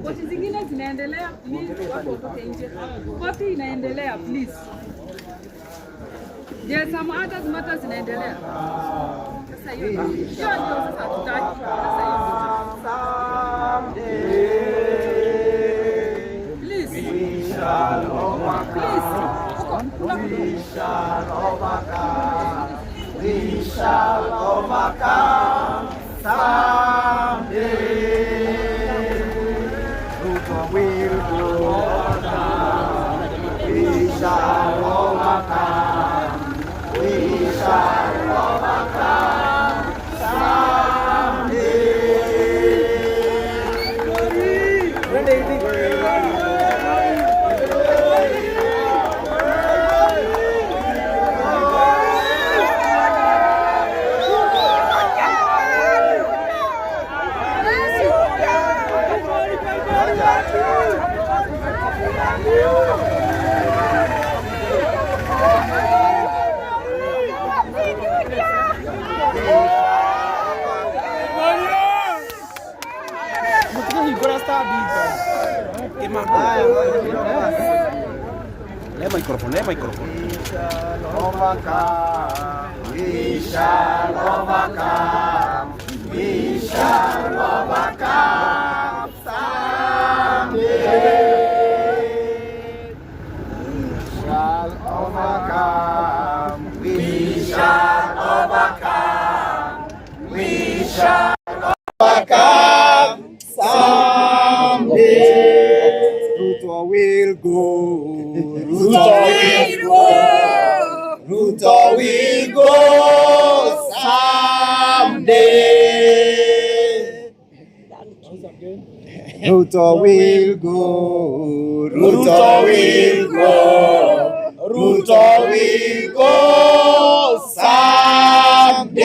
Koti zingine zinaendelea, please watu watoke nje. Koti inaendelea, please. There some others matters zinaendelea. Sasa hiyo ndio sasa tutaki. Sasa hiyo. Please. We shall overcome. We shall overcome. We shall overcome someday. Will go down. We shall overcome. We shall overcome someday. Le microphone. We shall overcome. We shall overcome someday. We shall overcome. We shall overcome. We shall overcome someday. Ruto will go. Ruto will go someday. Ruto will go. Ruto will go. Ruto will go someday.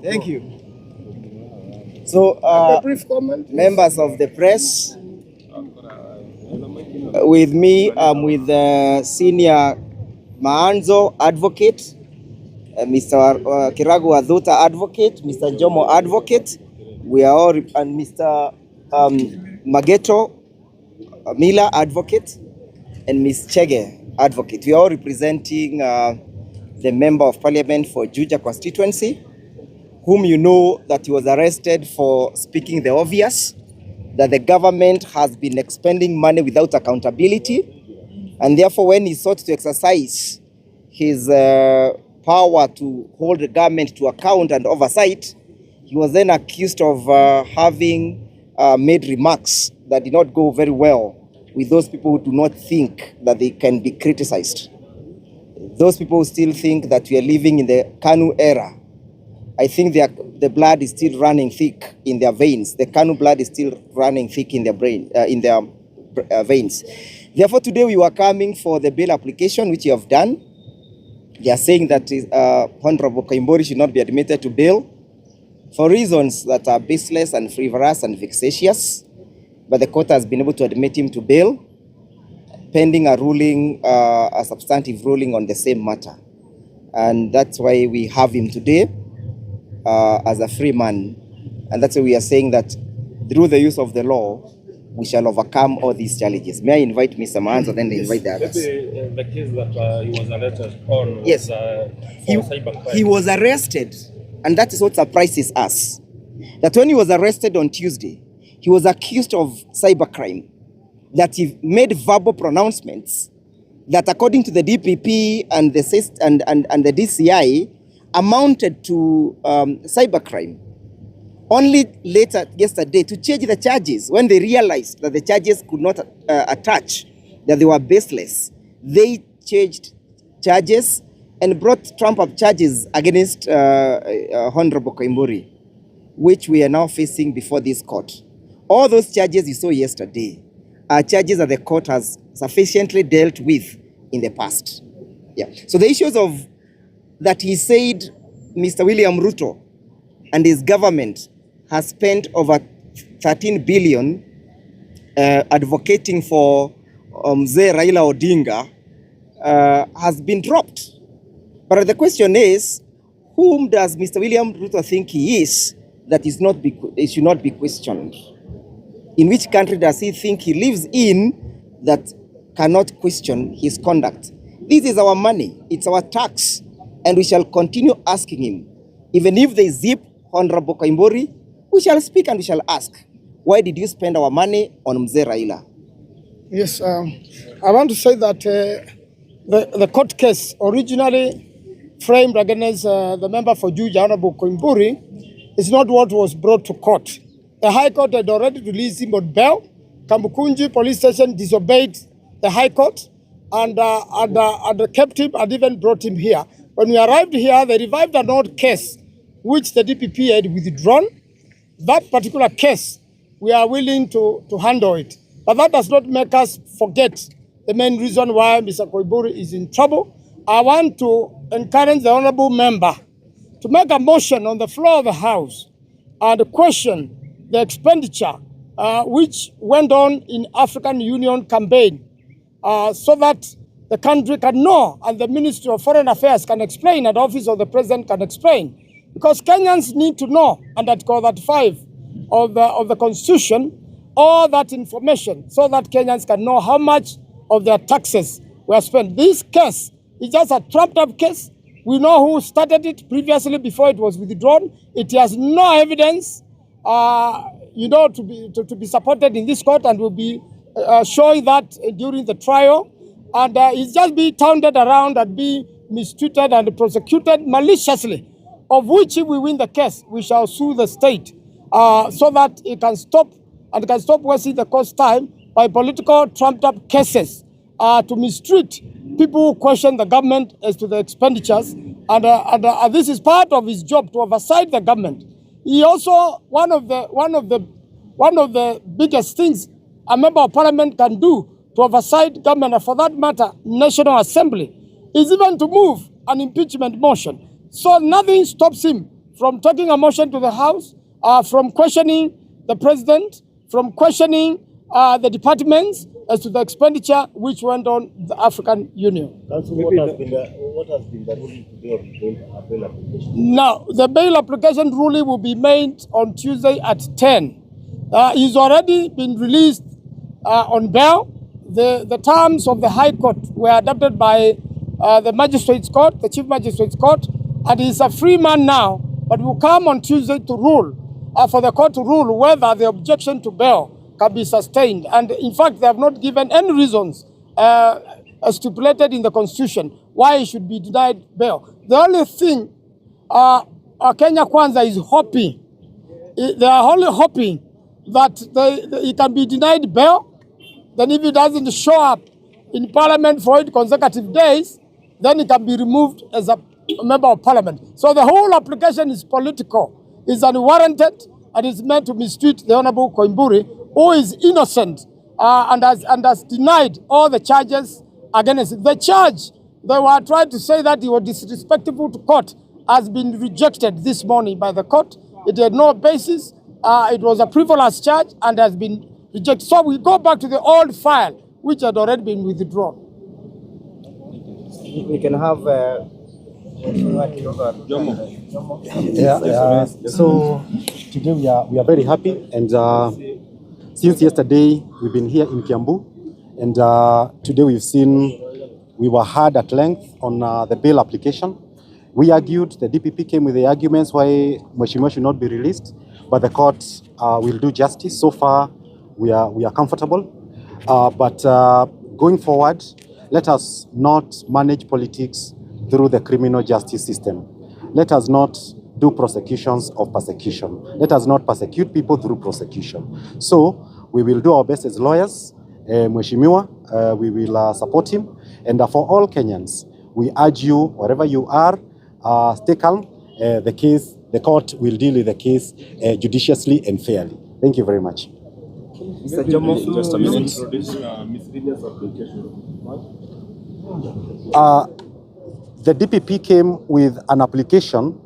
Thank you. So, members of the press, with me, I'm with the senior Maanzo advocate, Mr. Kiragu Adhuta advocate, Mr. Jomo advocate. We are all, and Mr. Mageto Mila advocate, and Ms. Chege advocate. We are all representing the member of parliament for Juja constituency, whom you know that he was arrested for speaking the obvious, that the government has been expending money without accountability, and therefore when he sought to exercise his power to hold the government to account and oversight, he was then accused of having made remarks that did not go very well with those people who do not think that they can be criticized. Those people still think that we are living in the KANU era. I think the blood is still running thick in their veins. The KANU blood is still running thick in their brain, in their veins. Therefore, today we were coming for the bail application, which you have done. They are saying that Honorable Koimburi should not be admitted to bail for reasons that are baseless and frivolous and vexatious. But the court has been able to admit him to bail, pending a ruling, a substantive ruling on the same matter. And that's why we have him today. As a free man, and that's why we are saying that through the use of the law, we shall overcome all these challenges. May I invite Mr. Maanzo, then invite the others. The case that he was arrested on was, yes, for cybercrime. He was arrested, and that is what surprises us. That when he was arrested on Tuesday, he was accused of cybercrime, that he made verbal pronouncements that according to the DPP and the DCI, amounted to cybercrime. Only later, yesterday, to change the charges, when they realized that the charges could not attach, that they were baseless, they changed charges and brought trump-up charges against Honorable Koimburi, which we are now facing before this court. All those charges you saw yesterday are charges that the court has sufficiently dealt with in the past. Yeah. So the issues of that he said Mr. William Ruto and his government has spent over 13 billion advocating for Mzee Raila Odinga has been dropped. But the question is, whom does Mr. William Ruto think he is that it should not be questioned? In which country does he think he lives in that cannot question his conduct? This is our money, it's our tax, and we shall continue asking him. Even if they zip Honorable Koimburi, we shall speak and we shall ask, why did you spend our money on Mzee Raila? Yes, I want to say that the court case originally framed against the member for Juja, Honorable Koimburi, is not what was brought to court. The High Court had already released him on bail. Kamukunji police station disobeyed the High Court and kept him and even brought him here. When we arrived here, they revived an old case which the DPP had withdrawn. That particular case, we are willing to handle it. But that does not make us forget the main reason why Mr. Koimburi is in trouble. I want to encourage the honorable member to make a motion on the floor of the House and question the expenditure which went on in African Union campaign so that the country can know and the Ministry of Foreign Affairs can explain and the Office of the President can explain. Because Kenyans need to know under Article 35 of the Constitution all that information so that Kenyans can know how much of their taxes were spent. This case is just a trumped-up case. We know who started it previously before it was withdrawn. It has no evidence, to be supported in this court, and will be showing that during the trial. And it's just being turned around and being mistreated and prosecuted maliciously, of which if we win the case, we shall sue the state so that it can stop and can stop wasting the court's time by political trumped-up cases to mistreat people who question the government as to the expenditures. And this is part of his job to oversight the government. He also, one of the biggest things a member of parliament can do to oversight government, and for that matter, National Assembly, is even to move an impeachment motion. So nothing stops him from taking a motion to the House, from questioning the president, from questioning the departments as to the expenditure which went on the African Union. What has been the ruling today on bail application? Now, the bail application ruling will be made on Tuesday at 10. He's already been released on bail. The terms of the High Court were adopted by the Magistrates Court, the Chief Magistrates Court, and he's a free man now, but will come on Tuesday to rule, for the court to rule whether the objection to bail can be sustained. And in fact, they have not given any reasons stipulated in the Constitution why he should be denied bail. The only thing Kenya Kwanza is hoping, they are only hoping that he can be denied bail. Then if he doesn't show up in Parliament for 8 consecutive days, then he can be removed as a member of Parliament. So the whole application is political, is unwarranted, and is meant to mistreat the Honorable Koimburi, who is innocent and has denied all the charges against him. The charge, they were trying to say that he was disrespectful to court, has been rejected this morning by the court. It had no basis. It was a frivolous charge and has been rejected. So we go back to the old file, which had already been withdrawn. We can have So today we are very happy, and since yesterday we've been here in Kiambu, and today we were heard at length on the bail application. We argued, the DPP came with the arguments why Mheshimiwa should not be released, but the court will do justice. So far we are comfortable, but going forward, let us not manage politics through the criminal justice system. Let us not do prosecutions of persecution. Let us not persecute people through prosecution. So we will do our best as lawyers. Mheshimiwa, we will support him. And for all Kenyans, we urge you, wherever you are, stay calm. The court will deal with the case judiciously and fairly. Thank you very much. Mr. Jomo, Just a minute. Miscellaneous application. The DPP came with an application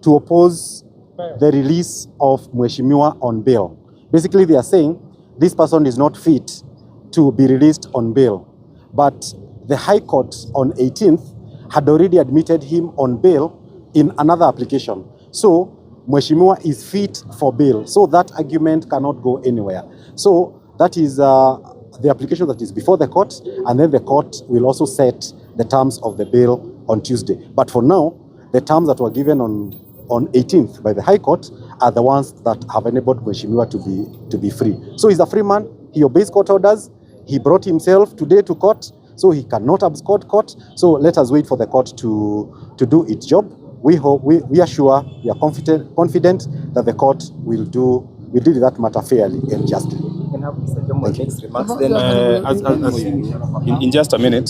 to oppose the release of Mheshimiwa on bail. Basically, they are saying this person is not fit to be released on bail. But the High Court on 18th had already admitted him on bail in another application. So Mheshimiwa is fit for bail. So that argument cannot go anywhere. So that is the application that is before the court, and then the court will also set the terms of the bail on Tuesday. But for now, the terms that were given on 18th by the High Court are the ones that have enabled Mheshimiwa to be free. So he's a free man. He obeys court orders. He brought himself today to court, so he cannot abscond court. So let us wait for the court to do its job. We hope, we are sure, we are confident that the court will deal with that matter fairly and justly. Can have Mr. Jomo next remarks then. In just a minute,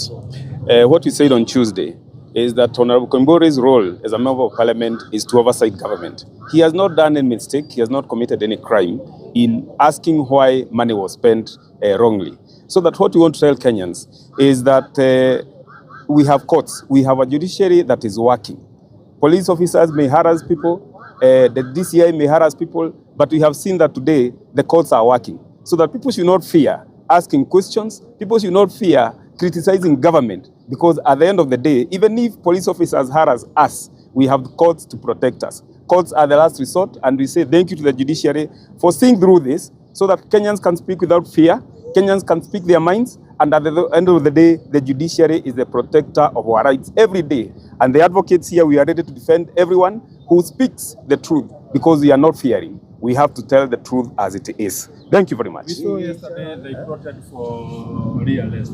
what we said on Tuesday is that Honorable Koimburi's role as a member of parliament is to oversight government. He has not done any mistake, he has not committed any crime in asking why money was spent wrongly. So that what we want to tell Kenyans is that we have courts, we have a judiciary that is working. Police officers may harass people, the DCI may harass people, but we have seen that today the courts are working. So that people should not fear asking questions, people should not fear criticizing government, because at the end of the day, even if police officers harass us, we have courts to protect us. Courts are the last resort, and we say thank you to the judiciary for seeing through this so that Kenyans can speak without fear, Kenyans can speak their minds, and at the end of the day, the judiciary is the protector of our rights every day. And the advocates here, we are ready to defend everyone who speaks the truth, because we are not fearing. We have to tell the truth as it is. Thank you very much. So yesterday they plotted for rearrest.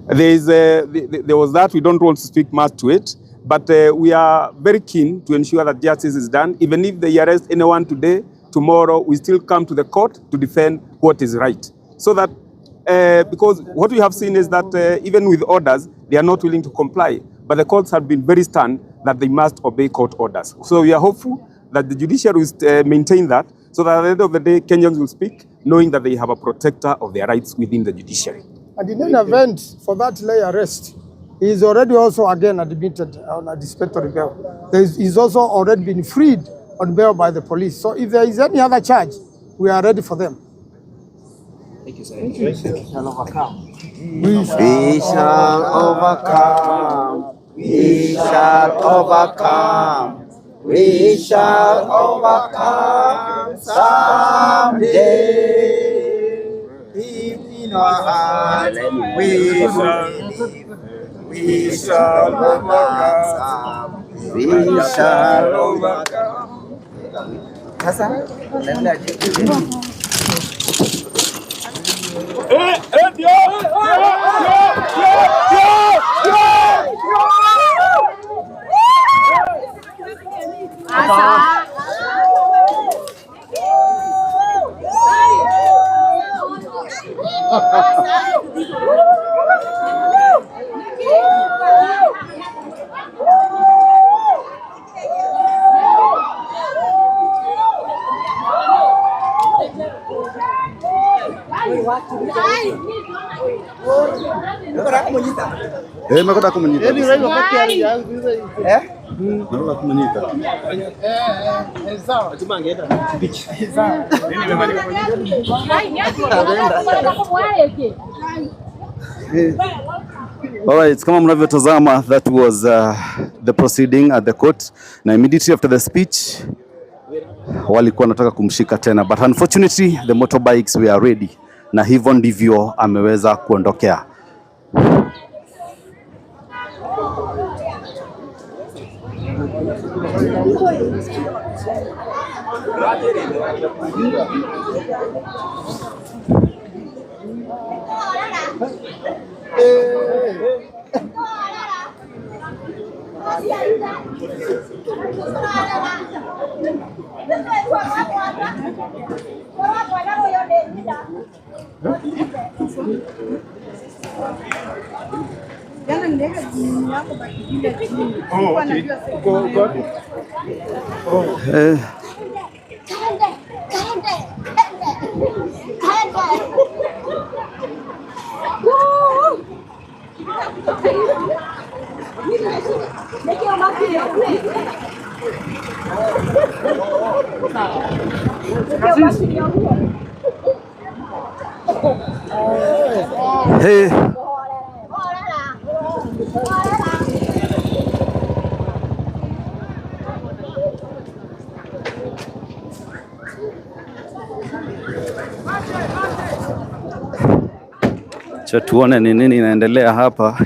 There was that. We don't want to speak much to it, but we are very keen to ensure that justice is done. Even if they arrest anyone today, tomorrow we still come to the court to defend what is right. So that, because what we have seen is that even with orders, they are not willing to comply. But the courts have been very stern that they must obey court orders. So we are hopeful that the judiciary will maintain that, so that at the end of the day, Kenyans will speak, knowing that they have a protector of their rights within the judiciary. And in an event for that lay arrest, he is already also again admitted on a disciplinary bail. He's also already been freed on bail by the police. So if there is any other charge, we are ready for them. Thank you, sir. We shall overcome. We shall overcome. We shall overcome. We shall overcome someday. Deep in our hearts, we believe. We shall overcome. We shall overcome. Sasa, Nakoda kumunyita. Nakoda kumunyita. Sawa. All right, kama mnavyotazama, that was the proceeding at the court, na immediately after the speech walikuwa nataka kumshika tena, but unfortunately the motorbikes were ready, na hivyo ndivyo ameweza kuondokea. Hey. Cha tuone ni nini inaendelea hapa.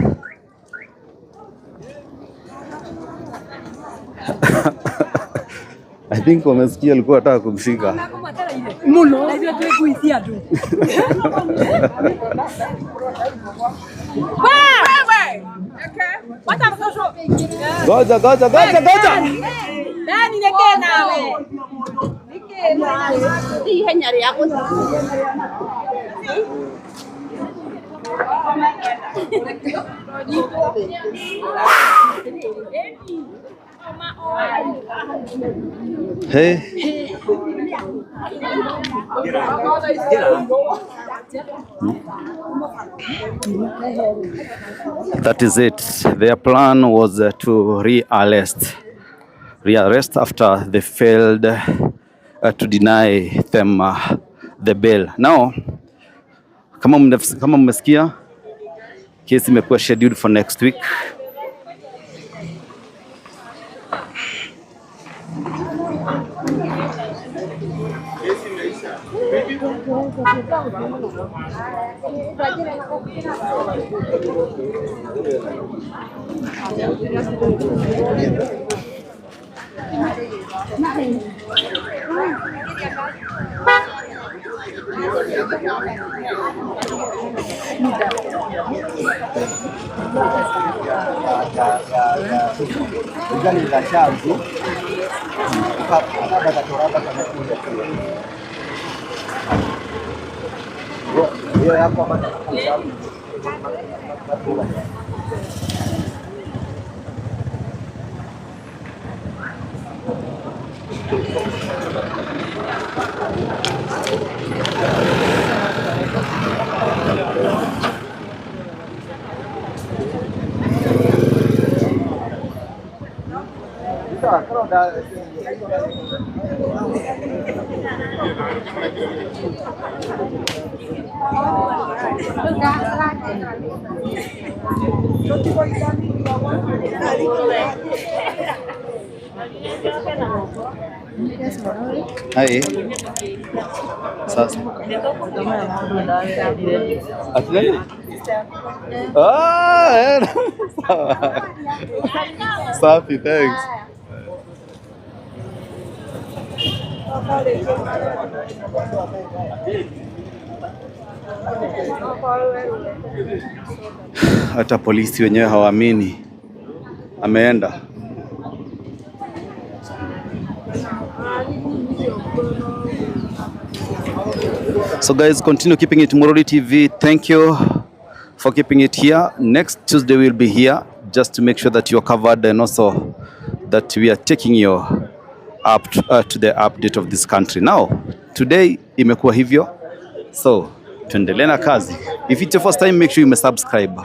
I think wamesikia alikuwa anataka kumshika. Muno. Lazima tuwe kuisia tu. Wewe. Okay. Wacha msosho. Goja. Nani neke nawe? Nike nawe. Hii henyari yako. Hey. That is it. Their plan was to rearrest after they failed to deny them the bail. Now, kama mmesikia, kesi imekuwa scheduled for next week. Hai. Sasa. Atlet? Ah, Safi, thanks. Hata polisi wenyewe hawaamini ameenda. So guys, continue keeping it Murori TV. Thank you for keeping it here. Next Tuesday we'll be here just to make sure that you're covered and also that we are taking you up to the update of this country. Now, today imekuwa hivyo. So, tuendelee na kazi. If it's your first time, make sure you subscribe.